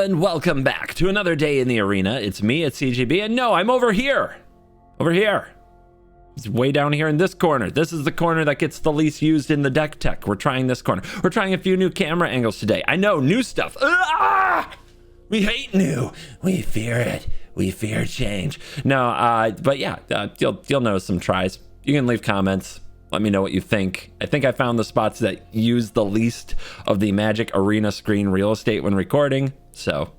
and welcome back to another day in the arena. It's me, it's CGB, and no, I'm over here. It's way down here in this corner. This is the corner that gets the least used in the deck tech. We're trying this corner. We're trying a few new camera angles today. I know, new stuff. We hate new. We fear it. We fear change. No, but yeah, you'll notice some tries. You can leave comments. Let me know what you think. I think I found the spots that use the least of the Magic Arena screen real estate when recording, so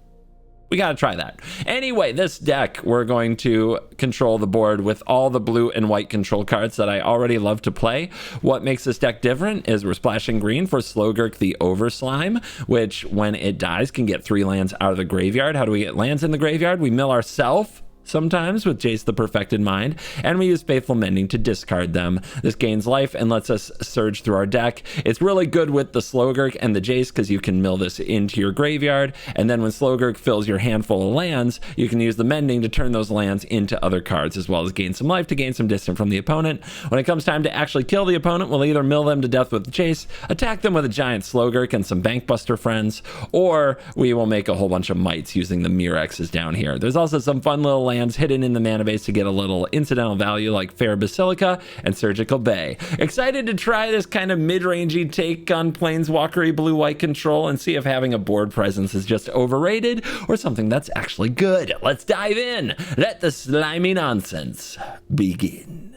we gotta try that. Anyway, this deck, we're going to control the board with all the blue and white control cards that I already love to play. What makes this deck different is we're splashing green for Slogurk the Overslime, which when it dies can get 3 lands out of the graveyard. How do we get lands in the graveyard? We mill ourselves. Sometimes with Jace the Perfected Mind, and we use Faithful Mending to discard them. This gains life and lets us surge through our deck. It's really good with the Slogurk and the Jace because you can mill this into your graveyard, and then when Slogurk fills your handful of lands, you can use the Mending to turn those lands into other cards, as well as gain some life to gain some distance from the opponent. When it comes time to actually kill the opponent, we'll either mill them to death with the Jace, attack them with a giant Slogurk and some Bankbuster friends, or we will make a whole bunch of mites using the Mirexes down here. There's also some fun little lands hidden in the mana base to get a little incidental value like Fair Basilica and Surgical Bay. Excited to try this kind of mid-rangey take on Planeswalkery blue-white control and see if having a board presence is just overrated or something that's actually good. Let's dive in. Let the slimy nonsense begin.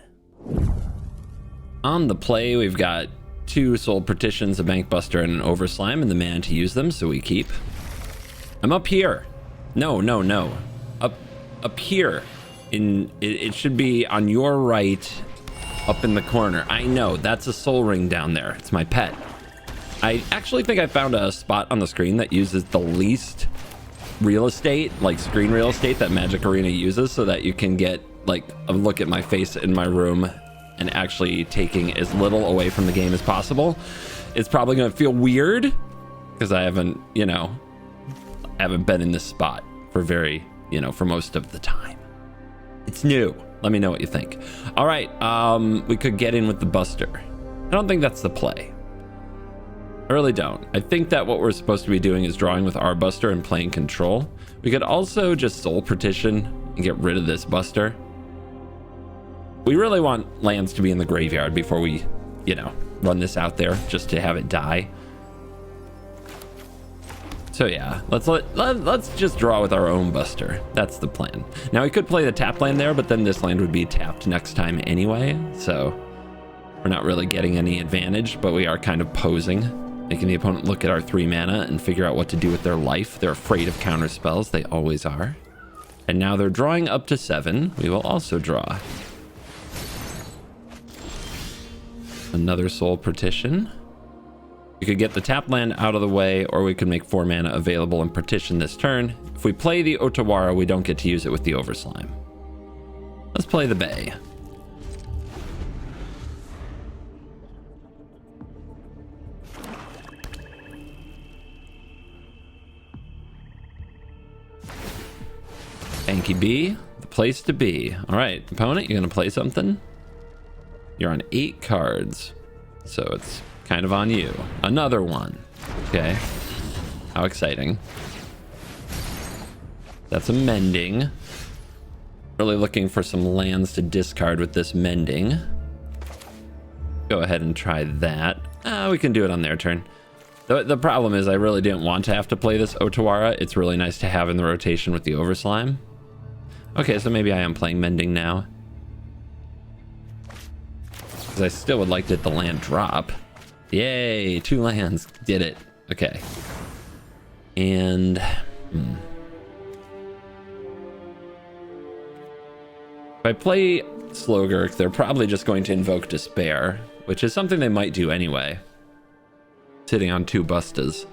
On the play, we've got 2 Soul Partitions, a Bankbuster, and an Overslime, and the mana to use them, so we keep. I'm up here. No. Up here. It should be on your right, up in the corner. I know, that's a Soul Ring down there. It's my pet. I actually think I found a spot on the screen that uses the least real estate, like screen real estate, that Magic Arena uses, so that you can get like a look at my face in my room and actually taking as little away from the game as possible. It's probably going to feel weird because I haven't been in this spot for for most of the time. It's new. Let me know what you think. All right, we could get in with the Buster. I don't think that's the play. I really don't. I think that what we're supposed to be doing is drawing with our Buster and playing control. We could also just Soul Partition and get rid of this Buster. We really want lands to be in the graveyard before we, run this out there just to have it die. So yeah, let's just draw with our own Buster. That's the plan. Now we could play the tap land there, but then this land would be tapped next time anyway, so we're not really getting any advantage, but we are kind of posing, making the opponent look at our 3 mana and figure out what to do with their life. They're afraid of counter spells. They always are. And now they're drawing up to 7. We will also draw. Another Soul Partition. We could get the tap land out of the way, or we could make 4 mana available and partition this turn. If we play the Otawara, we don't get to use it with the Overslime. Let's play the Bay. Banky B, the place to be. All right, opponent, you're gonna play something? You're on 8 cards, so it's kind of on you. Another one. Okay. How exciting. That's a Mending. Really looking for some lands to discard with this Mending. Go ahead and try that. We can do it on their turn. The problem is I really didn't want to have to play this Otawara. It's really nice to have in the rotation with the Overslime. Okay, so maybe I am playing Mending now. Because I still would like to hit the land drop. Yay, 2 lands. Did it. Okay. And if I play Slogurk, they're probably just going to invoke Despair, which is something they might do anyway. Sitting on 2 Bustas.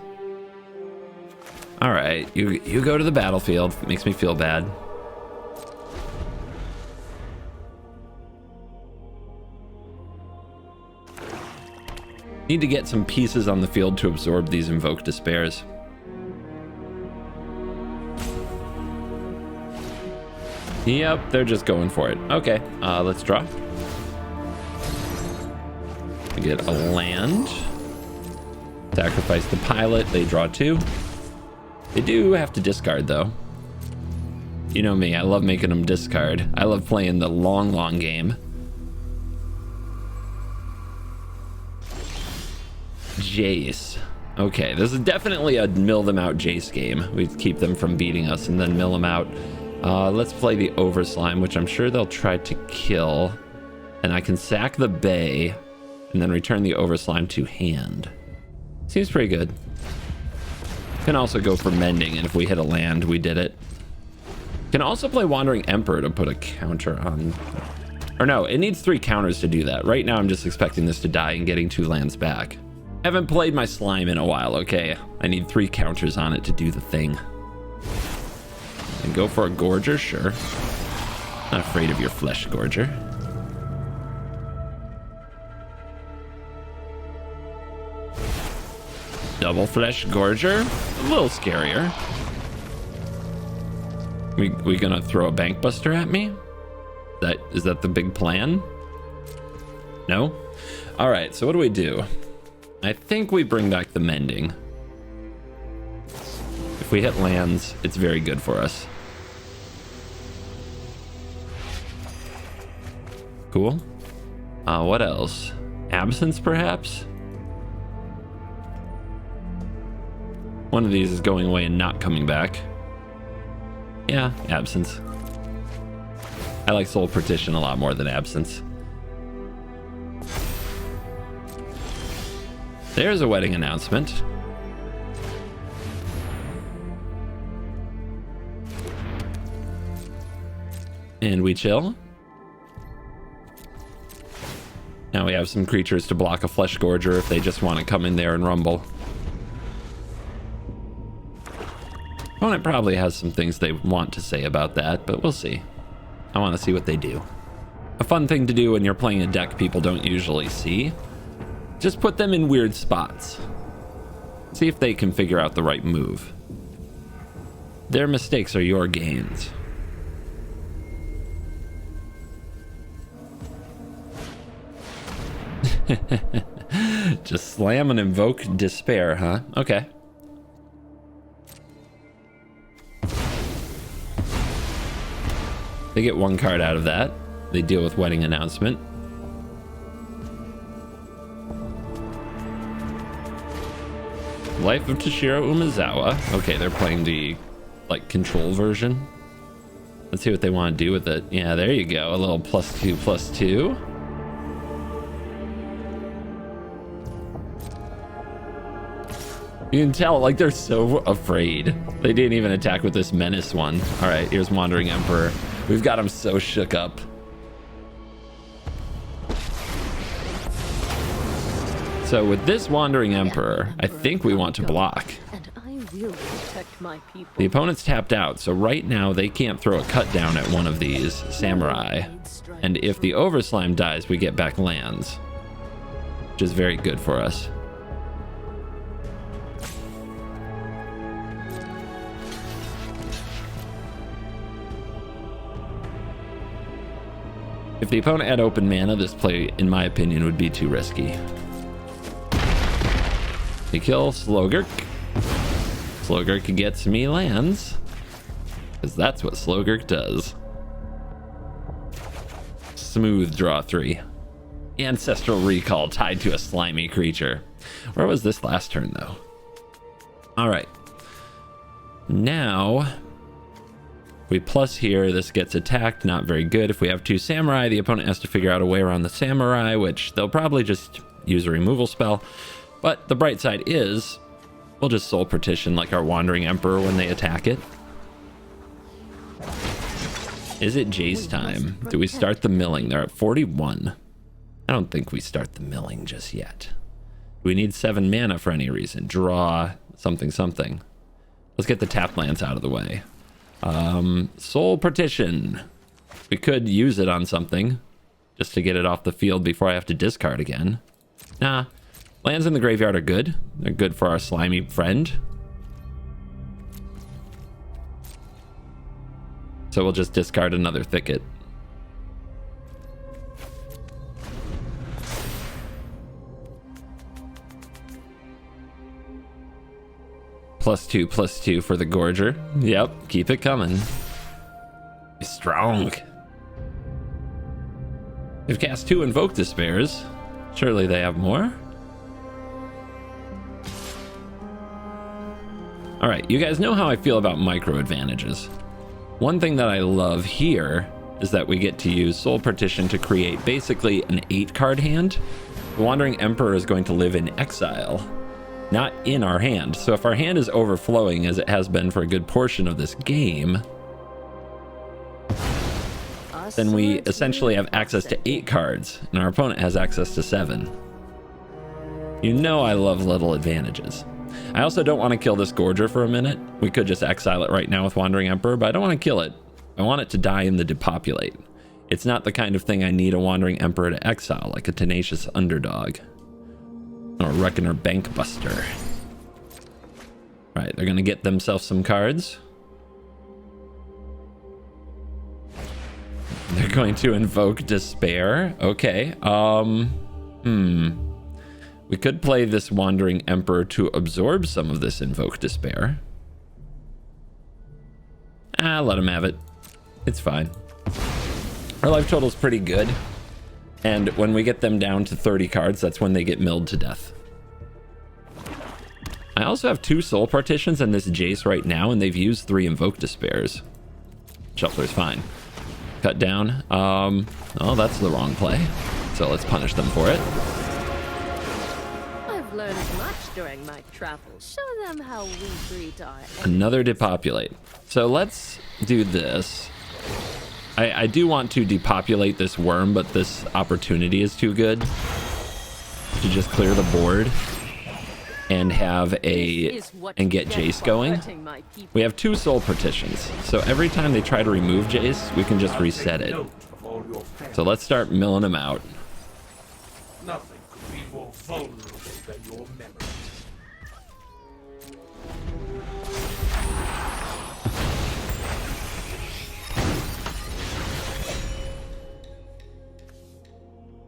All right, you go to the battlefield. It makes me feel bad. Need to get some pieces on the field to absorb these Invoke Despairs. Yep, they're just going for it. Okay, let's draw. We get a land. Sacrifice the pilot. They draw 2. They do have to discard, though. You know me, I love making them discard. I love playing the long game. Jace. Okay, this is definitely a mill them out Jace game. We keep them from beating us and then mill them out. Let's play the Overslime, which I'm sure they'll try to kill. And I can sack the Bay and then return the Overslime to hand. Seems pretty good. Can also go for Mending, and if we hit a land, we did it. Can also play Wandering Emperor to put a counter on. Or no, it needs 3 counters to do that. Right now, I'm just expecting this to die and getting 2 lands back. I haven't played my slime in a while, okay? I need 3 counters on it to do the thing. And go for a Gorger, sure. Not afraid of your Flesh Gorger. Double Flesh Gorger, a little scarier. We gonna throw a Bank Buster at me? Is that the big plan? No? All right, so what do we do? I think we bring back the Mending. If we hit lands, it's very good for us. Cool. What else? Absence, perhaps? One of these is going away and not coming back. Yeah, Absence. I like Soul Partition a lot more than Absence. There's a wedding announcement. And we chill. Now we have some creatures to block a Flesh Gorger if they just want to come in there and rumble. Opponent probably has some things they want to say about that, but we'll see. I want to see what they do. A fun thing to do when you're playing a deck people don't usually see. Just put them in weird spots. See if they can figure out the right move. Their mistakes are your gains. Just slam and invoke despair, huh? Okay. They get 1 card out of that. They deal with wedding announcement. Life of Toshiro Umezawa. Okay, they're playing the like control version. Let's see what they want to do with it. Yeah, there you go. A little +2/+2. You can tell, like, they're so afraid. They didn't even attack with this Menace one. All right, here's Wandering Emperor. We've got him so shook up. So with this Wandering Emperor, I think we want to block. The opponent's tapped out, so right now they can't throw a cut down at one of these Samurai. And if the Overslime dies, we get back lands, which is very good for us. If the opponent had open mana, this play, in my opinion, would be too risky. They kill Slogurk. Slogurk gets me lands, because that's what Slogurk does. Smooth draw 3. Ancestral Recall tied to a slimy creature. Where was this last turn, though? All right. Now, we plus here, this gets attacked, not very good. If we have 2 Samurai, the opponent has to figure out a way around the Samurai, which they'll probably just use a removal spell. But the bright side is, we'll just Soul Partition like our Wandering Emperor when they attack it. Is it Jace time? Do we start the milling? They're at 41. I don't think we start the milling just yet. We need 7 mana for any reason. Draw something, something. Let's get the tap lands out of the way. Soul Partition. We could use it on something just to get it off the field before I have to discard again. Nah, lands in the graveyard are good. They're good for our slimy friend. So we'll just discard another Thicket. +2/+2 for the Gorger. Yep, keep it coming. He's strong. We've cast 2 Invoke Despairs. Surely they have more. All right, you guys know how I feel about micro advantages. One thing that I love here is that we get to use Soul Partition to create basically an 8-card hand. The Wandering Emperor is going to live in exile, not in our hand. So if our hand is overflowing, as it has been for a good portion of this game, then we essentially have access to 8 cards, and our opponent has access to 7. You know I love little advantages. I also don't want to kill this Gorger for a minute. We could just exile it right now with Wandering Emperor, but I don't want to kill it. I want it to die in the depopulate. It's not the kind of thing I need a Wandering Emperor to exile, like a Tenacious Underdog or a Reckoner Bankbuster. Right, they're going to get themselves some cards. They're going to invoke Despair. Okay. We could play this Wandering Emperor to absorb some of this Invoke Despair. Let him have it. It's fine. Our life total is pretty good. And when we get them down to 30 cards, that's when they get milled to death. I also have 2 Soul Partitions and this Jace right now, and they've used 3 Invoke Despairs. Shuffler's fine. Cut down. Oh, that's the wrong play. So let's punish them for it. I've learned much during my travels. Show them how we treat our enemies. Another depopulate. So let's do this. I do want to depopulate this worm, but this opportunity is too good to just clear the board and have and get Jace going. We have 2 Soul Partitions, so every time they try to remove Jace, we can just reset it. So let's start milling him out. Nothing could be more vulnerable than your memories.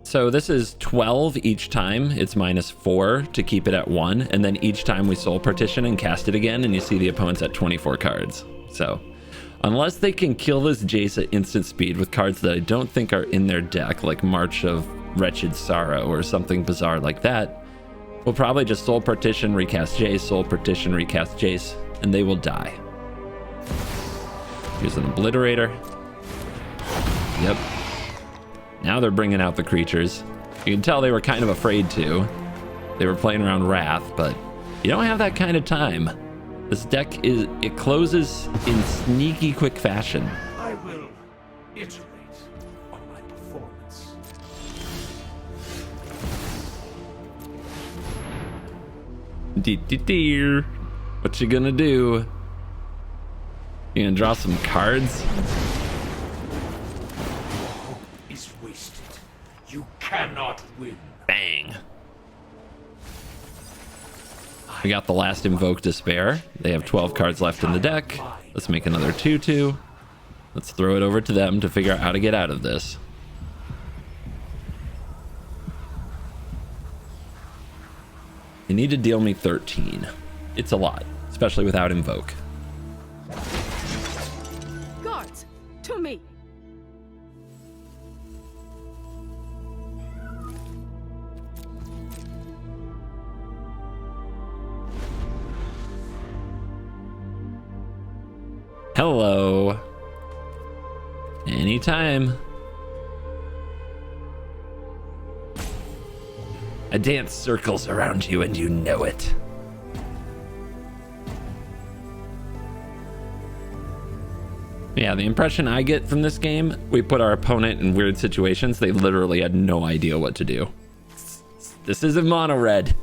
So this is 12 each time. It's -4 to keep it at 1. And then each time we Soul Partition and cast it again, and you see the opponent's at 24 cards. So unless they can kill this Jace at instant speed with cards that I don't think are in their deck, like March of Wretched Sorrow or something bizarre like that, we'll probably just Soul Partition, recast Jace, Soul Partition, recast Jace, and they will die. Here's an Obliterator. Yep. Now they're bringing out the creatures. You can tell they were kind of afraid to. They were playing around Wrath, but you don't have that kind of time. This deck it closes in sneaky quick fashion. I will iterate on my performance. What you gonna do? You gonna draw some cards? Is wasted. You cannot win. Bang. We got the last Invoke Despair. They have 12 cards left in the deck. Let's make another 2/2. Let's throw it over to them to figure out how to get out of this. You need to deal me 13. It's a lot, especially without Invoke. Guards, to me. Hello. Anytime. I dance circles around you and you know it. Yeah, the impression I get from this game, we put our opponent in weird situations. They literally had no idea what to do. This isn't mono red.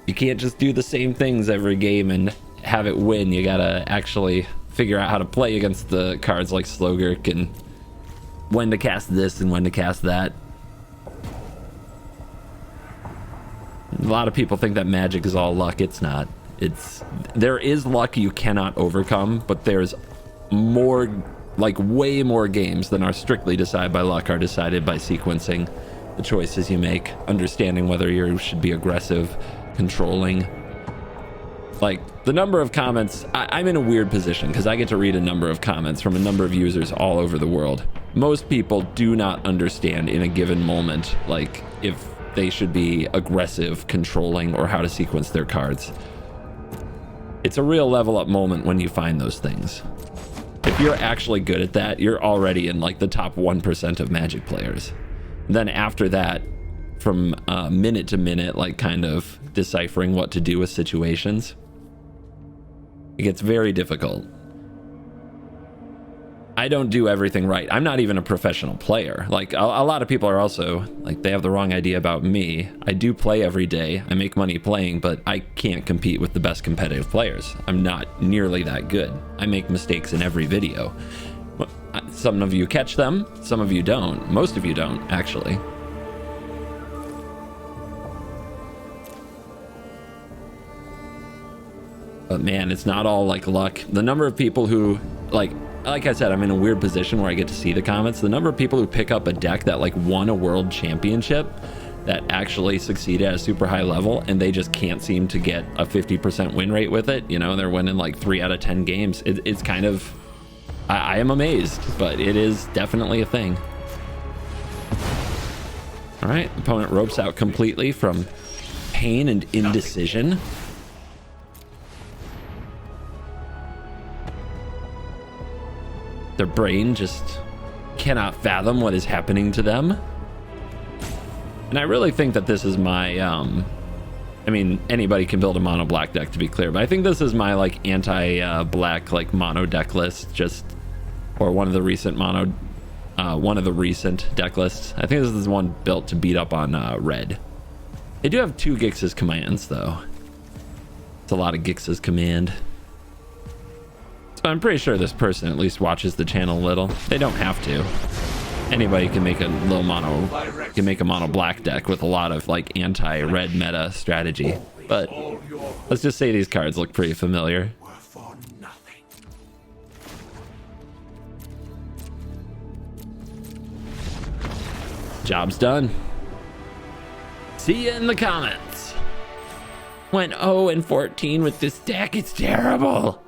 You can't just do the same things every game and have it win. You gotta actually figure out how to play against the cards like Slogurk and when to cast this and when to cast that. A lot of people think that Magic is all luck. It's not. There is luck you cannot overcome, but there's more, like way more games than are strictly decided by luck are decided by sequencing the choices you make, understanding whether you should be aggressive, controlling, Like, the number of comments, I'm in a weird position because I get to read a number of comments from a number of users all over the world. Most people do not understand in a given moment, like, if they should be aggressive, controlling, or how to sequence their cards. It's a real level up moment when you find those things. If you're actually good at that, you're already in like the top 1% of Magic players. Then after that, from minute to minute, like kind of deciphering what to do with situations, it gets very difficult. I don't do everything right. I'm not even a professional player. Like a lot of people are also like, they have the wrong idea about me. I do play every day. I make money playing, but I can't compete with the best competitive players. I'm not nearly that good. I make mistakes in every video. Some of you catch them, some of you don't. Most of you don't, actually. But man, it's not all like luck. The number of people who like I said, I'm in a weird position where I get to see the comments. The number of people who pick up a deck that like won a world championship that actually succeeded at a super high level, and they just can't seem to get a 50% win rate with it. You know, they're winning like 3 out of 10 games. It's kind of, I am amazed, but it is definitely a thing. All right, opponent ropes out completely from pain and indecision. Their brain just cannot fathom what is happening to them. And I really think that this is my, I mean, anybody can build a mono black deck, to be clear, but I think this is my like anti-black like mono deck list, just, or one of the recent deck lists. I think this is the one built to beat up on red. They do have 2 Gix's commands though. It's a lot of Gix's command. So I'm pretty sure this person at least watches the channel a little. They don't have to. Anybody can make a little mono black deck with a lot of like anti-red meta strategy. But let's just say these cards look pretty familiar. Job's done. See ya in the comments. Went 0-14 with this deck. It's terrible.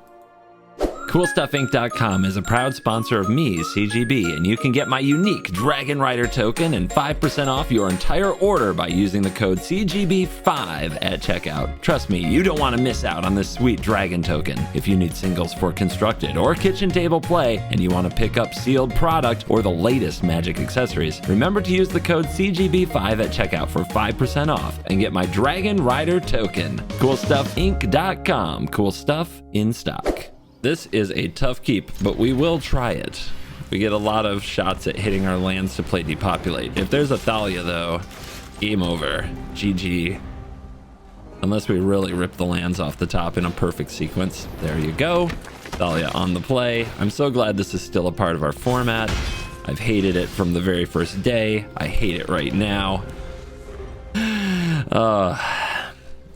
CoolStuffInc.com is a proud sponsor of me, CGB, and you can get my unique Dragon Rider token and 5% off your entire order by using the code CGB5 at checkout. Trust me, you don't want to miss out on this sweet dragon token. If you need singles for constructed or kitchen table play, and you want to pick up sealed product or the latest Magic accessories, remember to use the code CGB5 at checkout for 5% off and get my Dragon Rider token. CoolStuffInc.com. Cool stuff in stock. This is a tough keep, but we will try it. We get a lot of shots at hitting our lands to play depopulate. If there's a Thalia though, game over. GG. Unless we really rip the lands off the top in a perfect sequence. There you go. Thalia on the play. I'm so glad this is still a part of our format. I've hated it from the very first day. I hate it right now.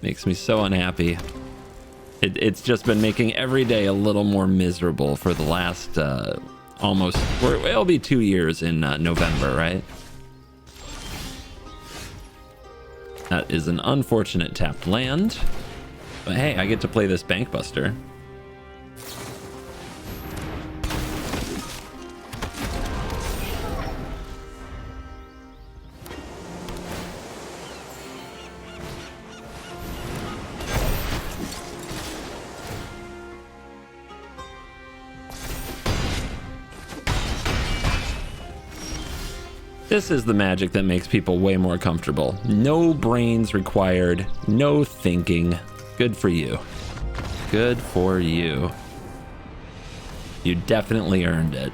Makes me so unhappy. It's just been making every day a little more miserable for the last almost, it'll be 2 years in November, right? That is an unfortunate tapped land, but hey, I get to play this Bankbuster. This is the Magic that makes people way more comfortable. No brains required, no thinking. Good for you. Good for you. You definitely earned it.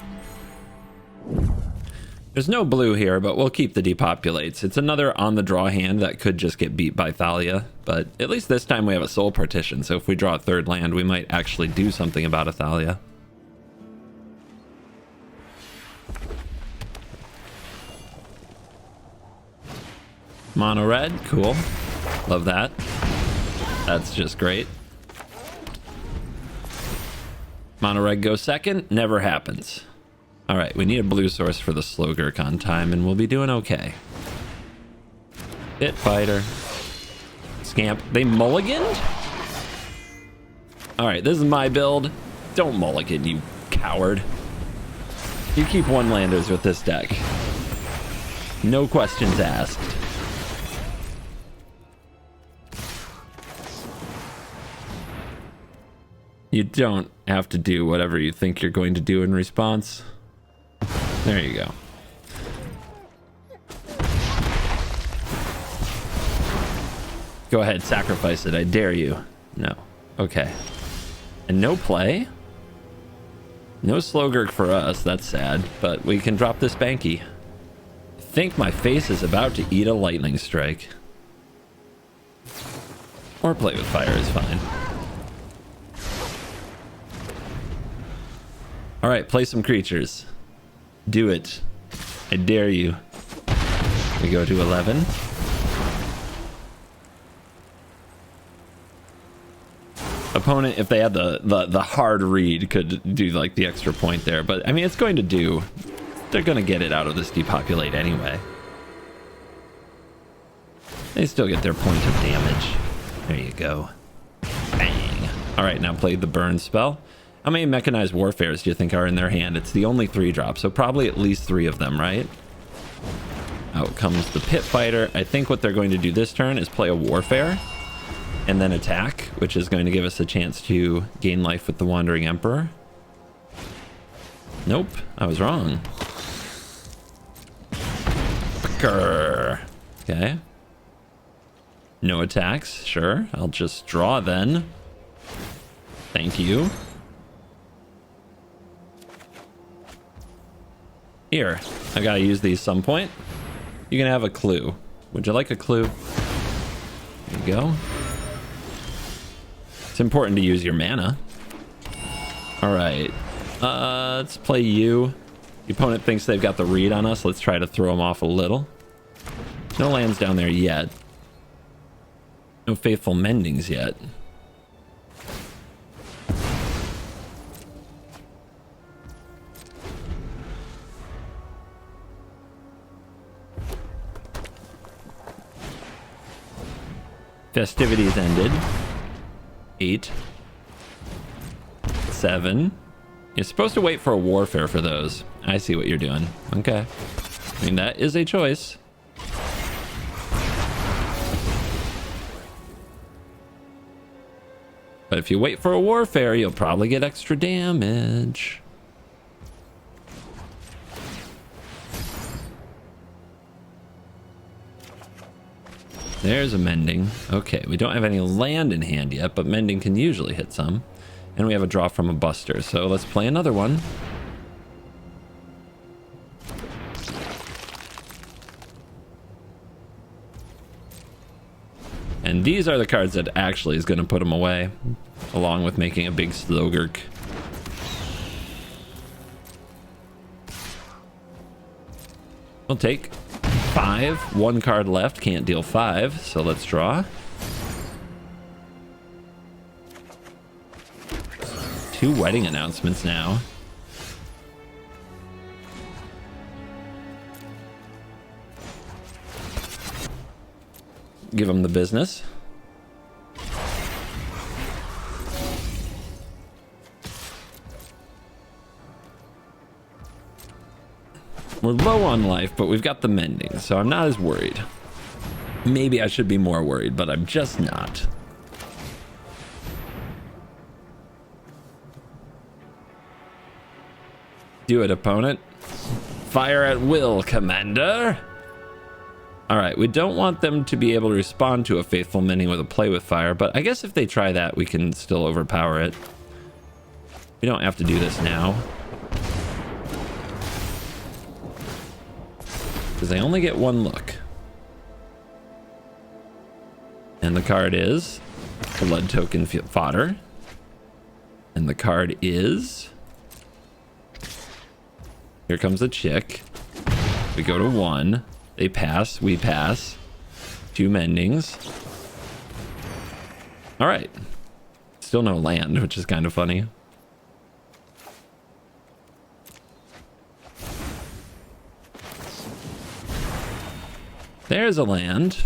There's no blue here, but we'll keep the depopulates. It's another on the draw hand that could just get beat by Thalia, but at least this time we have a soul partition, so if we draw a 3rd land, we might actually do something about a Thalia. Mono red, cool. Love that. That's just great. Mono red goes second, never happens. All right, we need a blue source for the Slogurk on time, and we'll be doing okay. Pit fighter. Scamp. They mulliganed? All right, this is my build. Don't mulligan, you coward. You keep one landers with this deck. No questions asked. You don't have to do whatever you think you're going to do in response. There you go. Go ahead, sacrifice it. I dare you. No. Okay. And no play? No Slogurk for us. That's sad. But we can drop this Banky. I think my face is about to eat a lightning strike. Or play with fire is fine. All right, play some creatures. Do it. I dare you. We go to 11. Opponent, if they had the hard read, could do like the extra point there. But I mean, it's going to do. They're going to get it out of this depopulate anyway. They still get their point of damage. There you go. Bang. All right, now play the burn spell. How many mechanized warfares do you think are in their hand? It's the only 3-drop, so probably at least 3 of them, right? Out comes the pit fighter. I think what they're going to do this turn is play a warfare and then attack, which is going to give us a chance to gain life with the Wandering Emperor. Nope, I was wrong. Grr. Okay. No attacks, sure. I'll just draw then. Thank you. Here, I gotta use these some point. You can have a clue. Would you like a clue? There you go. It's important to use your mana. All right, let's play you. The opponent thinks they've got the read on us. Let's try to throw them off a little. No lands down there yet. No faithful mendings yet. Festivities ended. 8. 7. You're supposed to wait for a warfare for those. I see what you're doing. Okay. I mean, that is a choice. But if you wait for a warfare, you'll probably get extra damage. There's a mending. Okay, we don't have any land in hand yet, but mending can usually hit some. And we have a draw from a buster, so let's play another one. And these are the cards that actually is going to put them away, along with making a big Slogurk. We'll take 5. 1 card left, can't deal 5, so let's draw. 2 wedding announcements now. Give them the business. We're low on life, but we've got the mending, so I'm not as worried. Maybe I should be more worried, but I'm just not. Do it, opponent. Fire at will, Commander. All right, we don't want them to be able to respond to a faithful mending with a play with fire, but I guess if they try that, we can still overpower it. We don't have to do this now. Because they only get 1 look. And the card is blood token fodder. And the card is... Here comes a chick. We go to 1. They pass, we pass. 2 mendings. All right. Still no land, which is kind of funny. There's a land.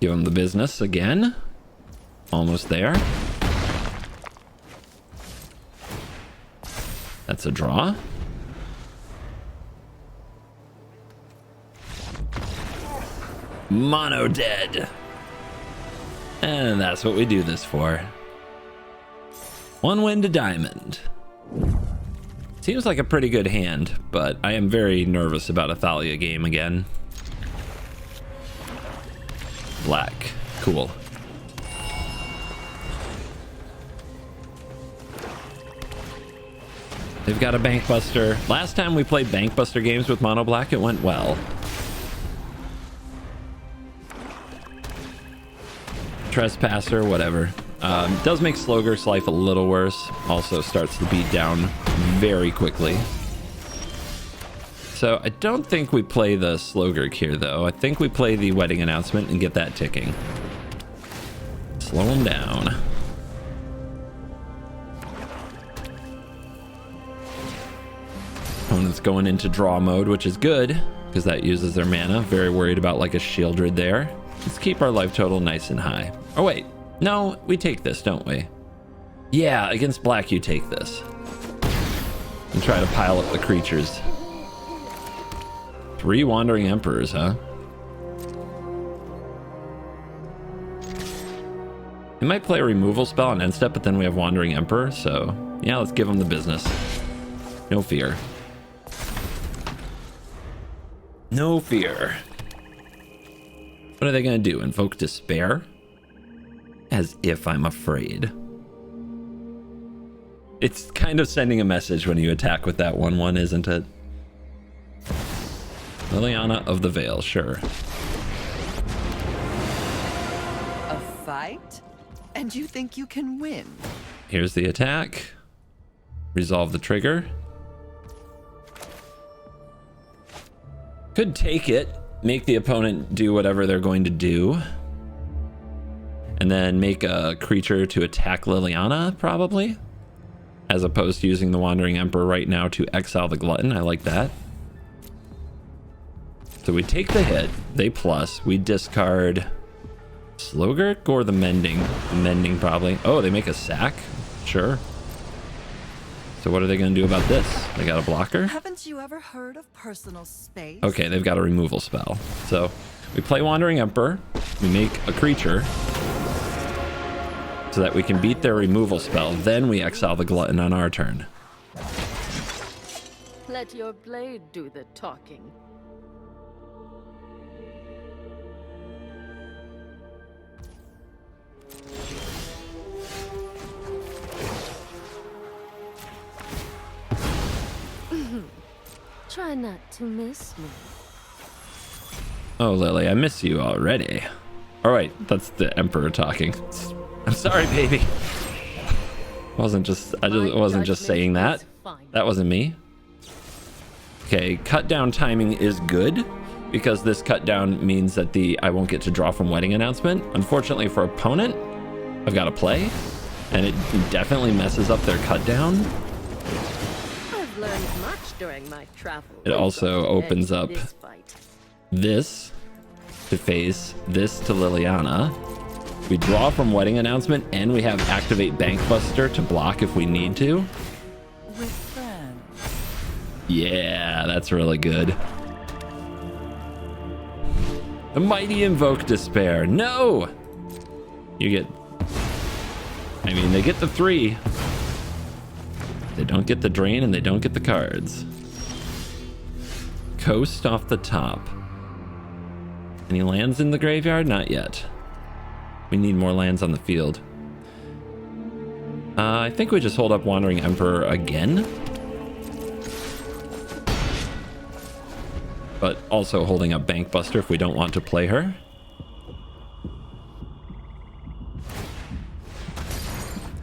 Give him the business again. Almost there. That's a draw. Mono dead. And that's what we do this for. 1 win to diamond. Seems like a pretty good hand, but I am very nervous about a Thalia game again. Black. Cool. They've got a Bank Buster. Last time we played Bank Buster games with Mono Black, it went well. Trespasser, whatever. Does make Slogurk's life a little worse. Also starts to beat down very quickly. So I don't think we play the Slogurk here, though. I think we play the wedding announcement and get that ticking. Slow him down. Opponent's going into draw mode, which is good because that uses their mana. Very worried about like a Shieldred there. Let's keep our life total nice and high. Oh, wait. No, we take this, don't we? Yeah, against black, you take this. And try to pile up the creatures. 3 Wandering Emperors, huh? He might play a removal spell on end step, but then we have Wandering Emperor, so yeah, let's give him the business. No fear. No fear. What are they going to do? Invoke Despair? As if I'm afraid. It's kind of sending a message when you attack with that 1/1, isn't it? Liliana of the Veil, sure. A fight? And you think you can win? Here's the attack. Resolve the trigger. Could take it. Make the opponent do whatever they're going to do. And then make a creature to attack Liliana, probably. As opposed to using the Wandering Emperor right now to exile the Glutton. I like that. So we take the hit. They plus. We discard Slogurk or the Mending? The Mending, probably. Oh, they make a sack? Sure. So what are they going to do about this? They got a blocker? Haven't you ever heard of personal space? Okay, they've got a removal spell. So we play Wandering Emperor. We make a creature so that we can beat their removal spell. Then we exile the Glutton on our turn. Let your blade do the talking. Try not to miss me. Oh, Lily, I miss you already. All right, that's the Emperor talking. I'm sorry, baby. I wasn't just saying that. That wasn't me. Okay, cut down timing is good because this cut down means that I won't get to draw from wedding announcement. Unfortunately for opponent, I've got to play, and it definitely messes up their cut down. I've learned much during my travels. It also opens up this to face this to Liliana. We draw from wedding announcement, and we have activate Bank Buster to block if we need to. With friends. Yeah, that's really good. The mighty invoke despair. No! You get... I mean, they get the 3. They don't get the drain, and they don't get the cards. Coast off the top. Any lands in the graveyard? Not yet. We need more lands on the field. I think we just hold up Wandering Emperor again. But also holding up Bank Buster if we don't want to play her.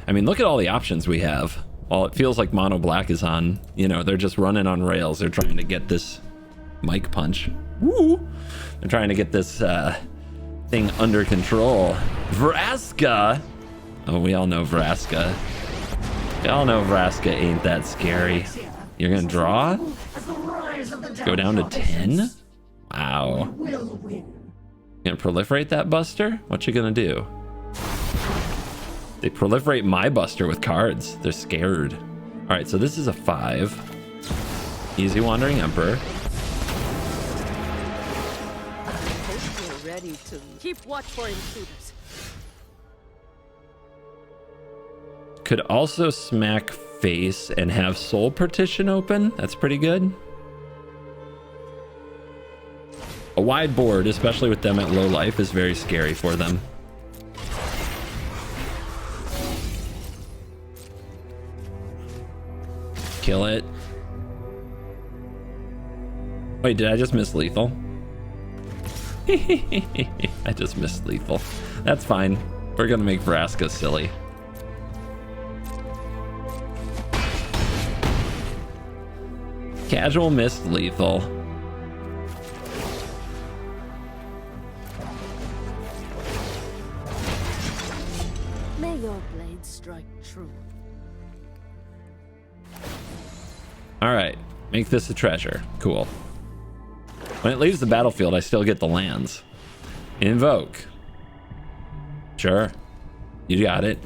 I mean, look at all the options we have. Well, it feels like Mono Black is on, you know, they're just running on rails. They're trying to get this mic punch. Woo! They're trying to get this thing under control. Vraska! Oh, we all know Vraska. We all know Vraska ain't that scary. You're gonna draw? Go down to 10? Wow. Gonna Gonna proliferate that buster? What you gonna do? They proliferate my buster with cards. They're scared. All right, so this is a 5. Easy Wandering Emperor. Hope you're ready to keep watch for intruders. Could also smack face and have Soul Partition open. That's pretty good. A wide board, especially with them at low life, is very scary for them. Kill it. Wait, did I just miss lethal? I just missed lethal. That's fine. We're gonna make Vraska silly. Casual missed lethal. May your blade strike true. All right, make this a treasure. Cool. When it leaves the battlefield, I still get the lands. Invoke. Sure. You got it.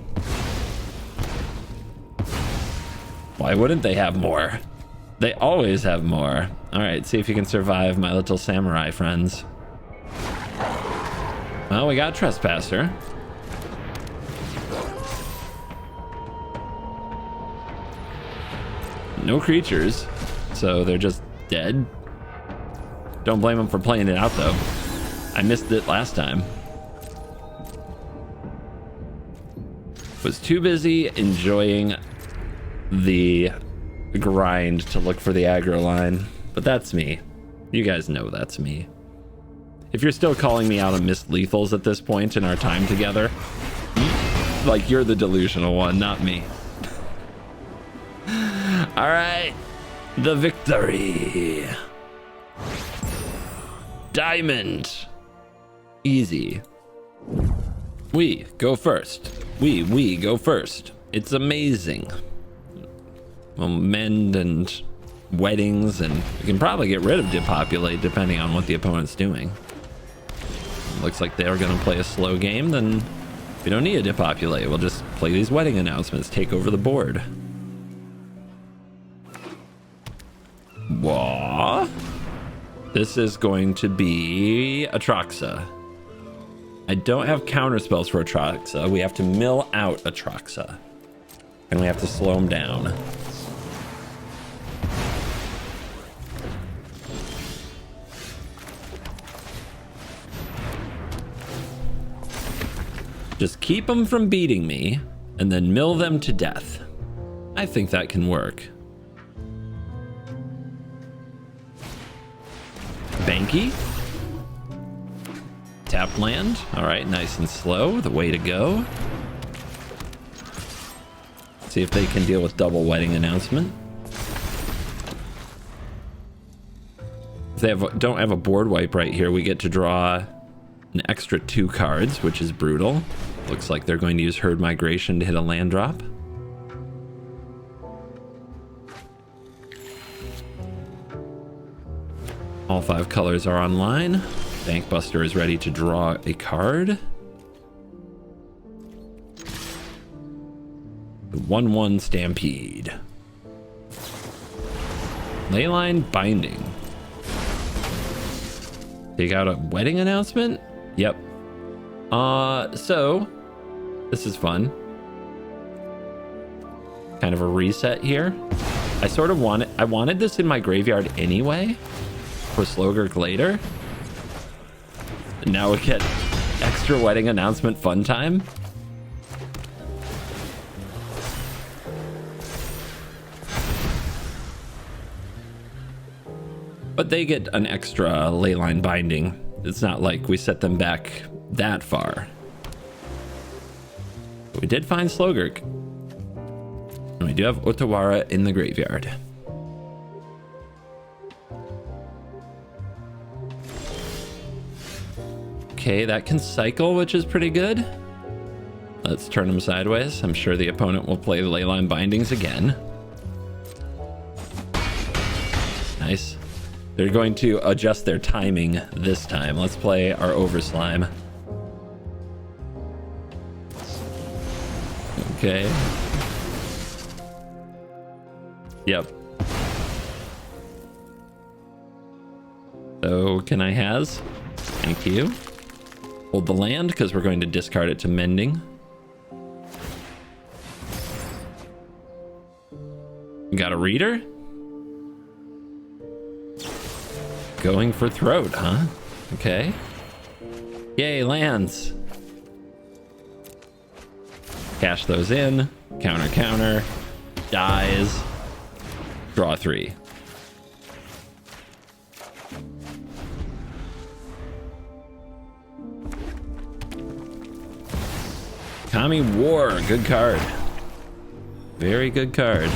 Why wouldn't they have more? They always have more. All right, see if you can survive, my little samurai friends. Well, we got Trespasser. No creatures, so they're just dead. Don't blame them for playing it out, though. I missed it last time. Was too busy enjoying the grind to look for the aggro line, but that's me. You guys know that's me. If you're still calling me out on missed lethals at this point in our time together, like, you're the delusional one, not me. All right, the victory. Diamond. Easy. We go first. We go first. It's amazing. We'll mend and weddings, and we can probably get rid of depopulate depending on what the opponent's doing. Looks like they're gonna play a slow game, then we don't need a depopulate. We'll just play these wedding announcements, take over the board. Wah. This is going to be Atraxa. I don't have counter spells for Atraxa. We have to mill out Atraxa, and we have to slow him down. Just keep them from beating me, and then mill them to death. I think that can work. Banky. Tap land. All right, nice and slow. The way to go. See if they can deal with double wedding announcement. If they don't have a board wipe right here, we get to draw an extra 2 cards, which is brutal. Looks like they're going to use Herd Migration to hit a land drop. All 5 colors are online. Bankbuster is ready to draw a card. The 1/1 Stampede. Leyline Binding. Take out a wedding announcement? Yep. So this is fun. Kind of a reset here. I wanted this in my graveyard anyway for Slogurk later. And now we get extra wedding announcement fun time. But they get an extra Leyline Binding. It's not like we set them back that far. But we did find Slogurk. And we do have Otawara in the graveyard. Okay, that can cycle, which is pretty good. Let's turn him sideways. I'm sure the opponent will play the Leyline Bindings again. Nice. They're going to adjust their timing this time. Let's play our Overslime. Okay. Yep. So can I has? Thank you. Hold the land because we're going to discard it to mending. Got a reader? Going for throat, huh? Okay. Yay, lands. Cash those in. Counter, counter. Dies. Draw 3. Kami War, good card. Very good card.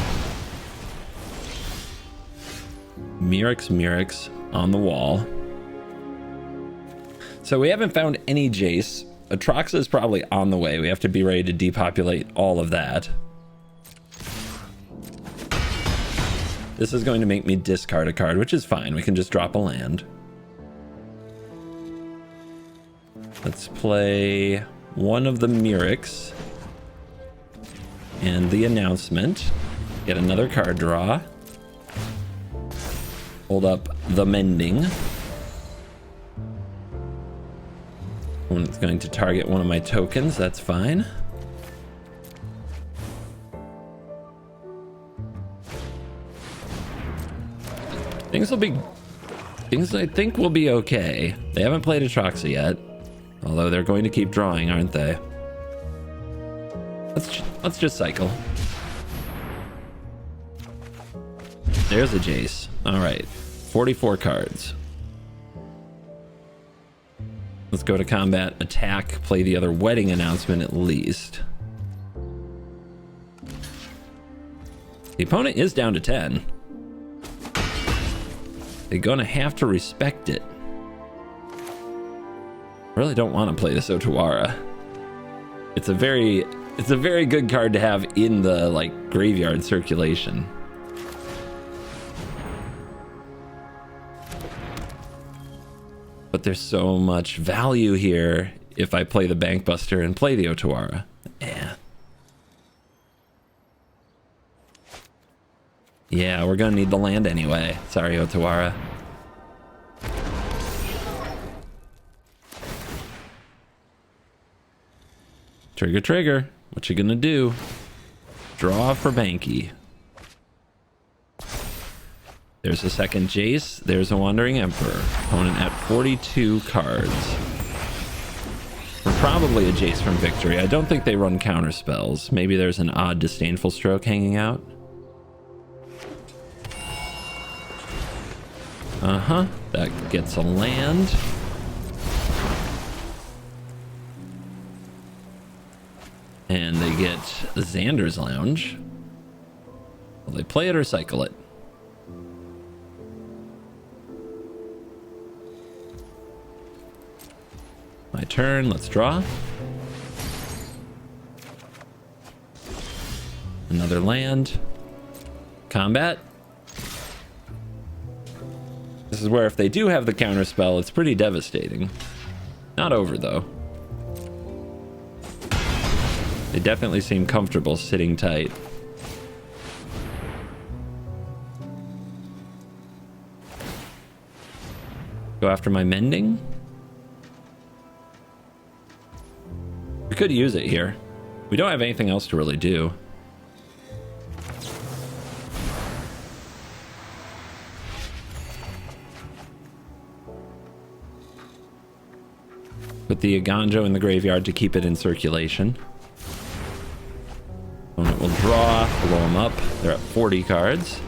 Mirix on the wall. So we haven't found any Jace. Atraxa is probably on the way. We have to be ready to depopulate all of that. This is going to make me discard a card, which is fine. We can just drop a land. Let's play one of the Mirix and the announcement. Get another card draw. Hold up the mending. It's going to target one of my tokens. That's fine. Things I think will be okay. They haven't played Atraxa yet, although they're going to keep drawing, aren't they? Let's just cycle. There's a Jace. All right, 44 cards. Let's go to combat, attack, play the other wedding announcement at least. The opponent is down to 10. They're gonna have to respect it. I really don't want to play this Otawara. It's a very good card to have in the like graveyard circulation. But there's so much value here if I play the Bankbuster and play the Otawara. Yeah, we're gonna need the land anyway. Sorry, Otawara. Trigger, trigger. What you gonna do? Draw for Banky. There's a second Jace. There's a Wandering Emperor. Opponent at 42 cards. We're probably a Jace from victory. I don't think they run counter spells. Maybe there's an odd Disdainful Stroke hanging out. Uh-huh. That gets a land. And they get Xander's Lounge. Will they play it or cycle it? My turn. Let's draw. Another land. Combat. This is where if they do have the counter spell, it's pretty devastating. Not over though. They definitely seem comfortable sitting tight. Go after my mending. We could use it here. We don't have anything else to really do. Put the Aganjo in the graveyard to keep it in circulation. Opponent will draw, blow them up. They're at 40 cards.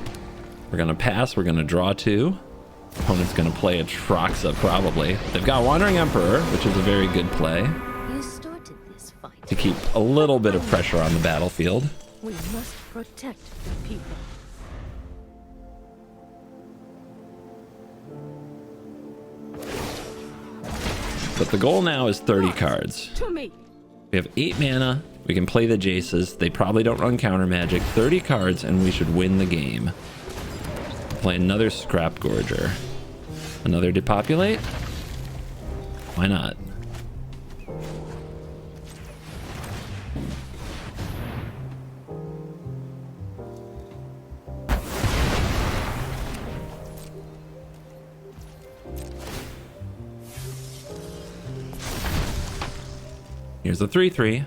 We're gonna pass, we're gonna draw 2. Opponent's gonna play Atraxa probably. They've got Wandering Emperor, which is a very good play. You started this fight. To keep a little bit of pressure on the battlefield. We must protect the people. But the goal now is 30 cards. To me. We have 8 mana. We can play the Jaces. They probably don't run counter magic. 30 cards and we should win the game. Play another Scrap Gorger. Another depopulate? Why not? Here's a 3/3.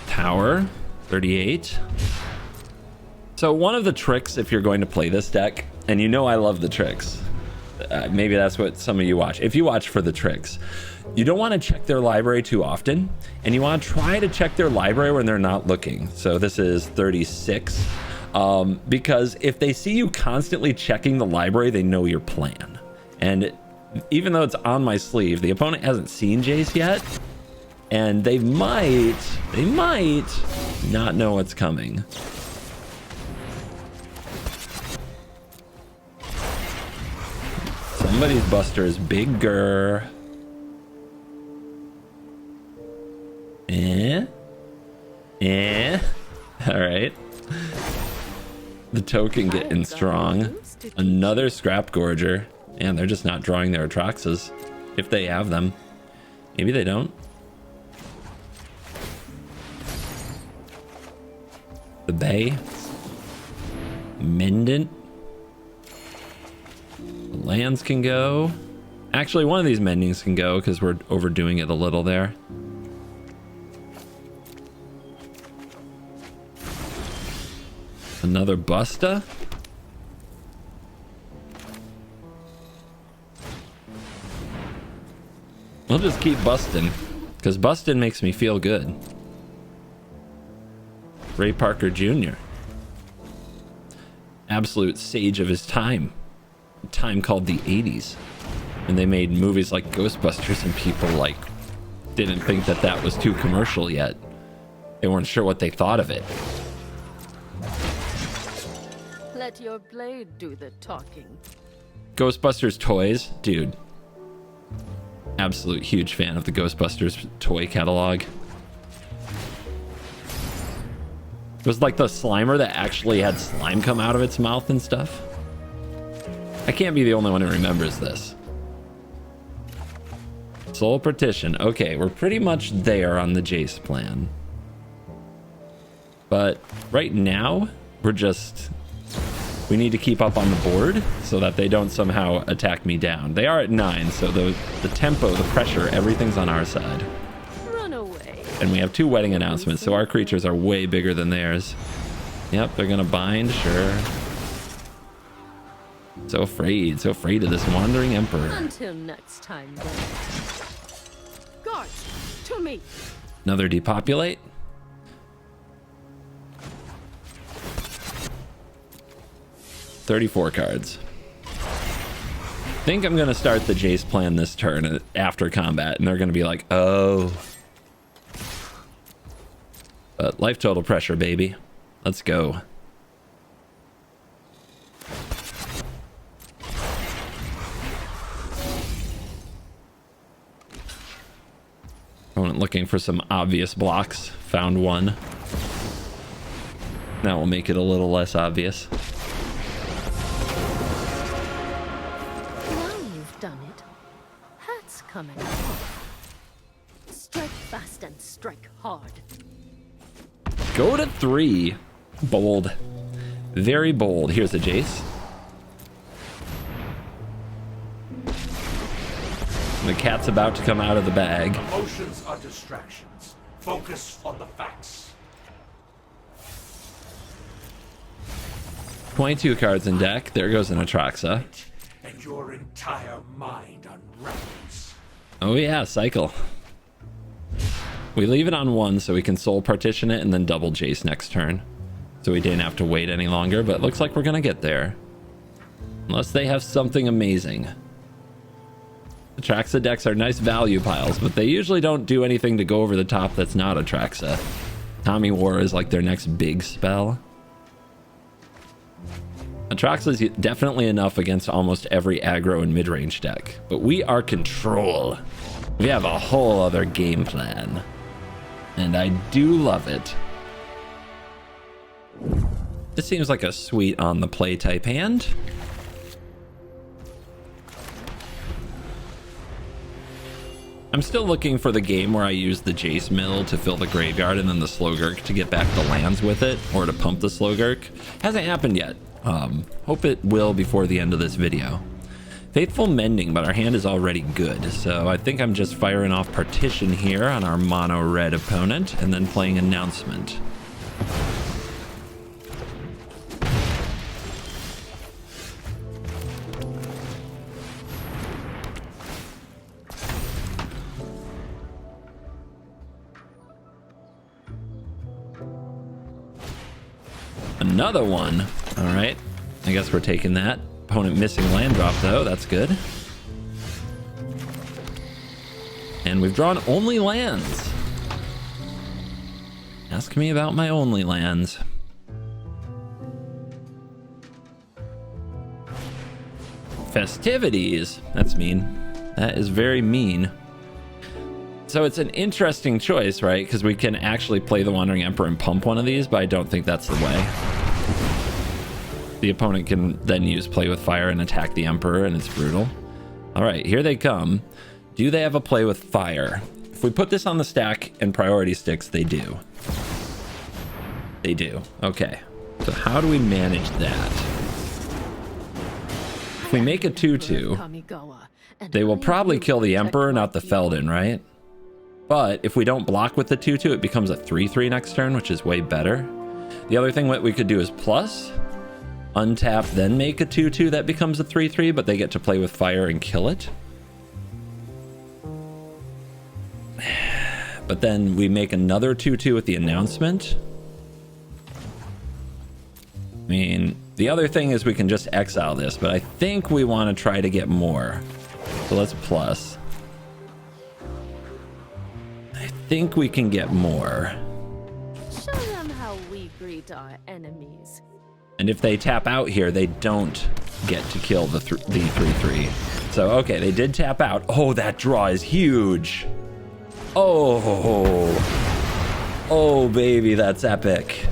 Tower, 38. So one of the tricks, if you're going to play this deck, and you know I love the tricks, maybe that's what some of you watch. If you watch for the tricks, you don't want to check their library too often, and you want to try to check their library when they're not looking. So this is 36. Because if they see you constantly checking the library, they know your plan. And even though it's on my sleeve, the opponent hasn't seen Jace yet, and they might not know what's coming. Somebody's buster is bigger. All right. The token getting strong. Another Scrap Gorger. And they're just not drawing their Atraxas. If they have them. Maybe they don't. The Bay. Mendant. The lands can go. Actually, one of these mendings can go because we're overdoing it a little there. Another Busta. We'll just keep busting, because busting makes me feel good. Ray Parker Jr. Absolute sage of his time. A time called the 80s. And they made movies like Ghostbusters, and people like didn't think that that was too commercial yet. They weren't sure what they thought of it. Let your blade do the talking. Ghostbusters toys, dude. Absolute huge fan of the Ghostbusters toy catalog. It was like the Slimer that actually had slime come out of its mouth and stuff. I can't be the only one who remembers this. Soul Partition. Okay, we're pretty much there on the Jace plan. But right now, we need to keep up on the board so that they don't somehow attack me down. They are at 9, so the tempo, the pressure, everything's on our side. Run away. And we have 2 wedding announcements, so our creatures are way bigger than theirs. Yep, they're gonna bind, sure. So afraid of this wandering emperor. Until next time, then. Guards, to me. Another depopulate. $34 cards. I think I'm gonna start the Jace plan this turn after combat, and they're gonna be like, oh. But life total pressure, baby. Let's go. Opponent looking for some obvious blocks. Found one. That will make it a little less obvious. Now you've done it. Hat's coming up. Strike fast and strike hard. Go to 3. Bold. Very bold. Here's a Jace. The cat's about to come out of the bag. Emotions are distractions. Focus on the facts. 22 cards in deck. There goes an Atraxa. And your entire mind unravels. Oh yeah, cycle. We leave it on 1 so we can soul partition it and then double Jace next turn. So we didn't have to wait any longer, but it looks like we're gonna get there. Unless they have something amazing. Atraxa decks are nice value piles, but they usually don't do anything to go over the top that's not Atraxa. Tommy War is like their next big spell. Atraxa is definitely enough against almost every aggro and mid-range deck, but we are control. We have a whole other game plan, and I do love it. This seems like a sweet on the play type hand. I'm still looking for the game where I use the Jace Mill to fill the graveyard and then the Slogurk to get back the lands with it, or to pump the Slogurk. Hasn't happened yet. Hope it will before the end of this video. Faithful Mending, but our hand is already good, so I think I'm just firing off Partition here on our mono red opponent and then playing Announcement. Another one. All right, I guess we're taking that. Opponent missing land drop though, that's good. And we've drawn only lands. Ask me about my only lands. Festivities. That's mean. That is very mean. So it's an interesting choice, right? Because we can actually play the Wandering Emperor and pump one of these, but I don't think that's the way. The opponent can then use Play with Fire and attack the Emperor, and it's brutal. All right, here they come. Do they have a Play with Fire? If we put this on the stack and priority sticks, they do. They do. Okay. So how do we manage that? If we make a 2/2, they will probably kill the Emperor, not the Feldon, right? But if we don't block with the 2/2, it becomes a 3/3 next turn, which is way better. The other thing that we could do is plus, untap, then make a 2/2 that becomes a 3/3, but they get to Play with Fire and kill it. But then we make another 2/2 with the Announcement. I mean, the other thing is we can just exile this, but I think we want to try to get more. So let's plus. I think we can get more. Show them how we greet our enemies. And if they tap out here, they don't get to kill the 3/3. So, okay, they did tap out. Oh, that draw is huge. Oh. Oh, baby, that's epic.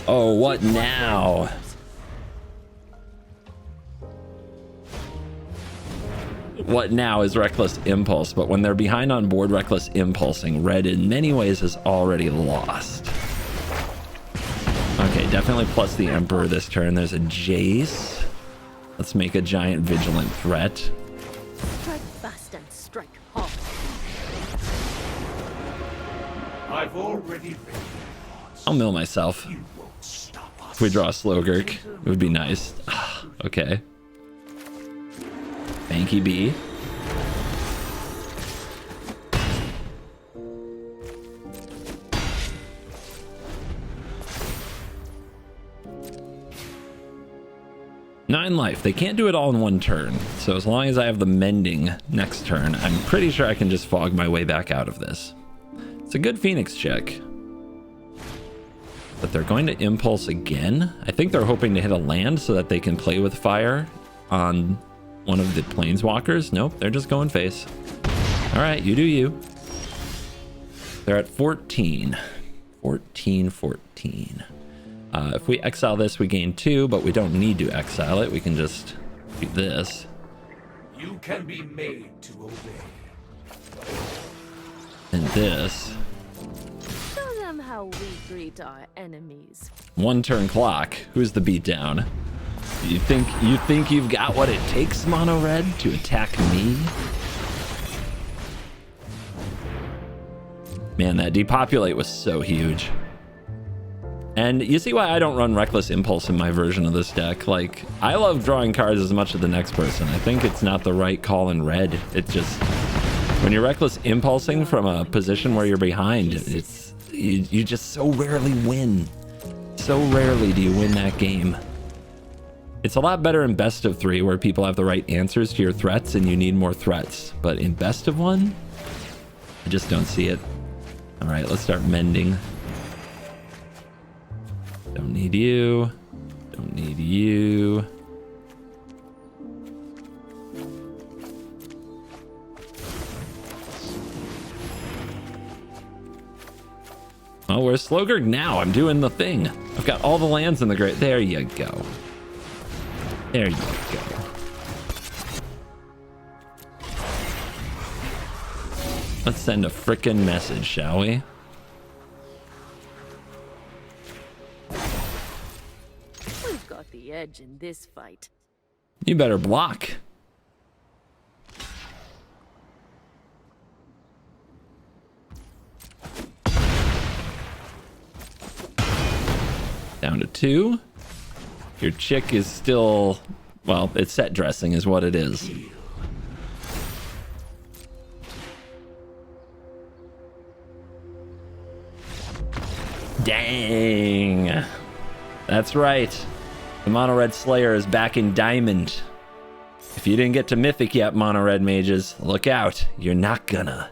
Oh, what now? What now is Reckless Impulse, but when they're behind on board Reckless Impulsing, red in many ways is already lost. Okay, definitely plus the Emperor this turn. There's a Jace. Let's make a giant Vigilant Threat. Strike fast and strike hard. I've already been. I'll mill myself. You won't stop us. If we draw a Slogurk, it would be nice. Okay. Banky B. Nine life. They can't do it all in one turn. So as long as I have the Mending next turn, I'm pretty sure I can just fog my way back out of this. It's a good Phoenix check. But they're going to Impulse again. I think they're hoping to hit a land so that they can Play with Fire on one of the Planeswalkers. Nope, they're just going face. All right, you do you. They're at 14. 14. If we exile this, we gain 2, but we don't need to exile it. We can just do this. You can be made to obey. And this. Show them how we greet our enemies. One turn clock. Who's the beatdown? You think you've got what it takes, mono red, to attack me? Man, that depopulate was so huge. And you see why I don't run Reckless Impulse in my version of this deck. Like, I love drawing cards as much as the next person. I think it's not the right call in red. It just, when you're Reckless Impulsing from a position where you're behind, it's you just so rarely win. So rarely do you win that game. It's a lot better in best of 3 where people have the right answers to your threats and you need more threats. But in best of 1, I just don't see it. All right, let's start mending. Don't need you. Don't need you. Oh, where's Slogurk now? I'm doing the thing. I've got all the lands in the grid. There you go. There you go. Let's send a frickin' message, shall we? We've got the edge in this fight. You better block. Down to 2. Your chick is still, well, it's set dressing is what it is. Dang. That's right. The Mono Red Slayer is back in Diamond. If you didn't get to Mythic yet, Mono Red Mages, look out. You're not gonna.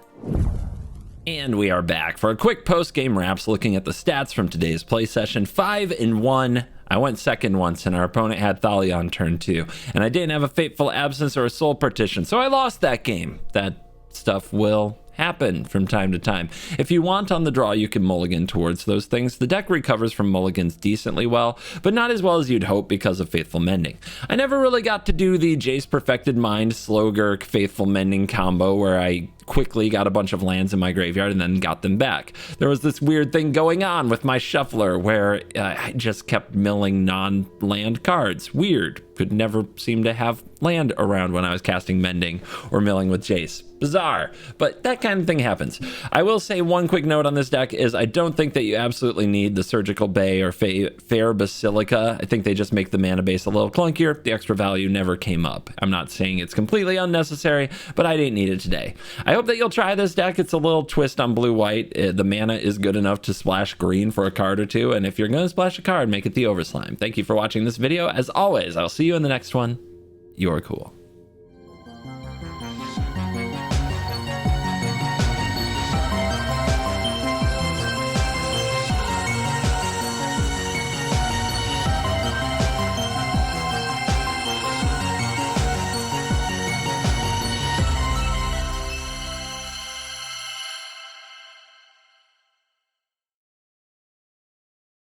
And we are back for a quick post-game wraps looking at the stats from today's play session. 5-1. I went second once and our opponent had Thalia on turn 2. And I didn't have a Fateful Absence or a Soul Partition, so I lost that game. That stuff will happen from time to time. If you want on the draw, you can mulligan towards those things. The deck recovers from mulligans decently well, but not as well as you'd hope because of Faithful Mending. I never really got to do the Jace Perfected Mind, Slogurk, Faithful Mending combo where I quickly got a bunch of lands in my graveyard and then got them back. There was this weird thing going on with my shuffler where I just kept milling non-land cards. Weird. Could never seem to have land around when I was casting Mending or milling with Jace. Bizarre, but that kind of thing happens. I will say one quick note on this deck is I don't think that you absolutely need the Surgical Bay or Fair Basilica. I think they just make the mana base a little clunkier. The extra value never came up. I'm not saying it's completely unnecessary, but I didn't need it today. I hope that you'll try this deck. It's a little twist on blue-white. The mana is good enough to splash green for a card or two, and if you're going to splash a card, make it the Overslime. Thank you for watching this video. As always, I'll see you in the next one. You're cool.